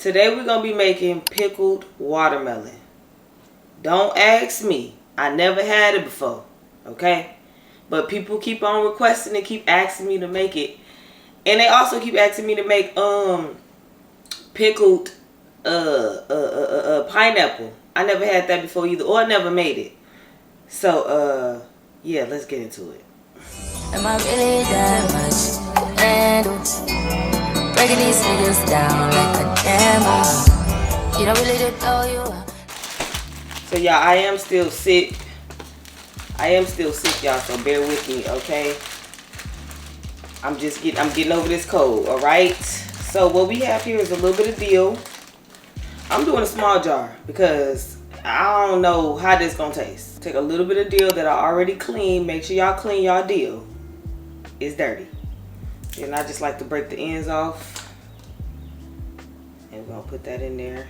Today we're gonna be making pickled watermelon. Don't ask me. I never had it before. Okay? But people keep on requesting and keep asking me to make it. And they also keep asking me to make pickled pineapple. I never had that before either, or I never made it. So yeah, let's get into it. Am I really that much to handle? Breaking these niggas down like a camera. You don't really know you are. So y'all, I am still sick. Y'all, so bear with me, okay? I'm getting over this cold, alright? So what we have here is a little bit of dill. I'm doing a small jar because I don't know how this gonna taste. Take a little bit of dill that I already cleaned. Make sure y'all clean y'all dill. It's dirty. And I just like to break the ends off. And we're gonna put that in there.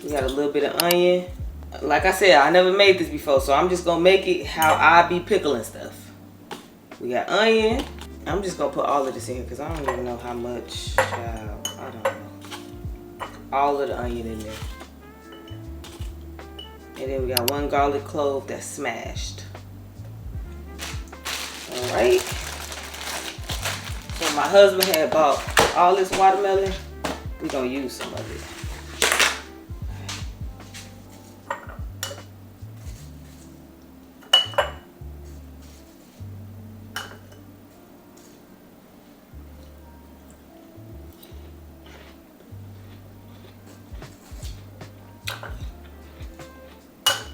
We got a little bit of onion. Like I said, I never made this before, so I'm just gonna make it how I be pickling stuff. We got onion. I'm just gonna put all of this in because I don't even know how much. I don't know. All of the onion in there. And then we got 1 garlic clove that's smashed. Alright. So my husband had bought all this watermelon. We're gonna use some of it.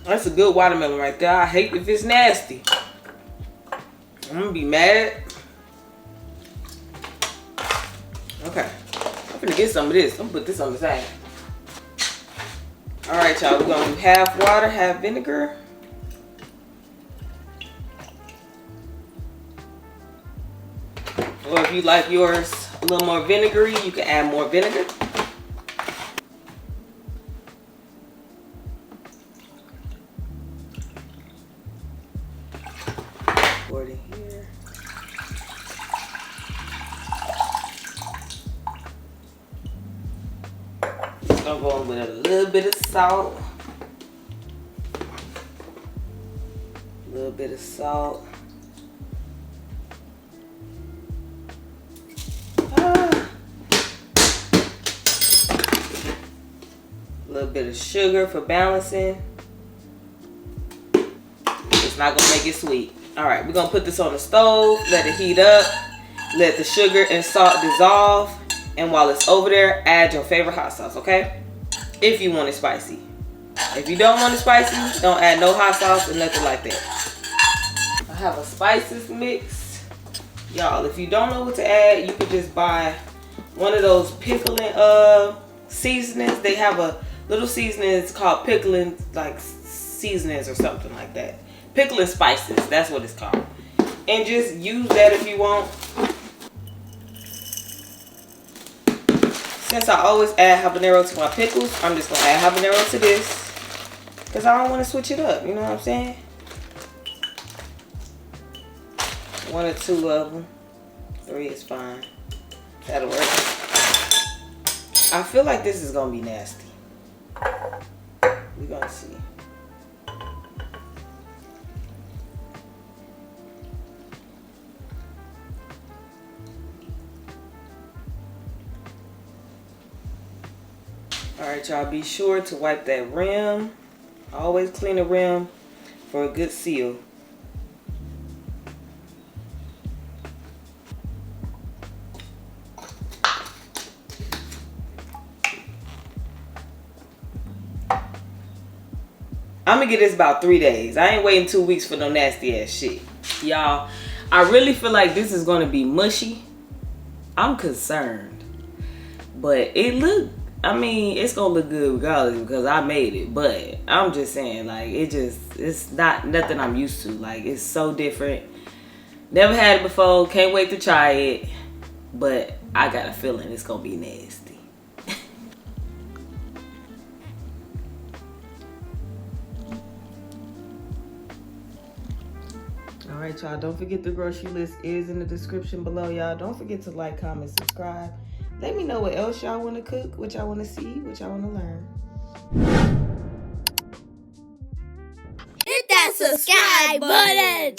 That's a good watermelon right there. I hate if it's nasty. I'm gonna be mad. Okay. I'm gonna get some of this. I'm gonna put this on the side. Alright, y'all. We're gonna do half water, half vinegar. Or if you like yours a little more vinegary, you can add more vinegar. Pour it in here. Just gonna go in with a little bit of salt. A little bit of salt. A little bit of sugar for balancing. It's not gonna make it sweet. Alright, we're gonna put this on the stove, let it heat up, let the sugar and salt dissolve, and while it's over there, add your favorite hot sauce, okay? If you want it spicy. If you don't want it spicy, don't add no hot sauce or nothing like that. I have a spices mix. Y'all, if you don't know what to add, you could just buy one of those pickling seasonings. They have a little seasoning, it's called pickling, like seasonings or something like that. Pickling spices, that's what it's called. And just use that if you want. Since I always add habanero to my pickles, I'm just gonna add habanero to this. Because I don't want to switch it up, you know what I'm saying? 1 or 2 of them. 3 is fine. That'll work. I feel like this is gonna be nasty. We're gonna see. Alright, y'all, be sure to wipe that rim. Always clean the rim for a good seal. I'm gonna get this about 3 days. I ain't waiting 2 weeks for no nasty ass shit. Y'all, I really feel like this is gonna be mushy. I'm concerned. But it look, I mean, it's gonna look good regardless because I made it. But I'm just saying, like, it's not nothing I'm used to. Like, it's so different. Never had it before. Can't wait to try it. But I got a feeling it's gonna be nasty. Alright, y'all, don't forget the grocery list is in the description below, y'all. Don't forget to like, comment, subscribe. Let me know what else y'all want to cook, what y'all want to see, what y'all want to learn. Hit that subscribe button.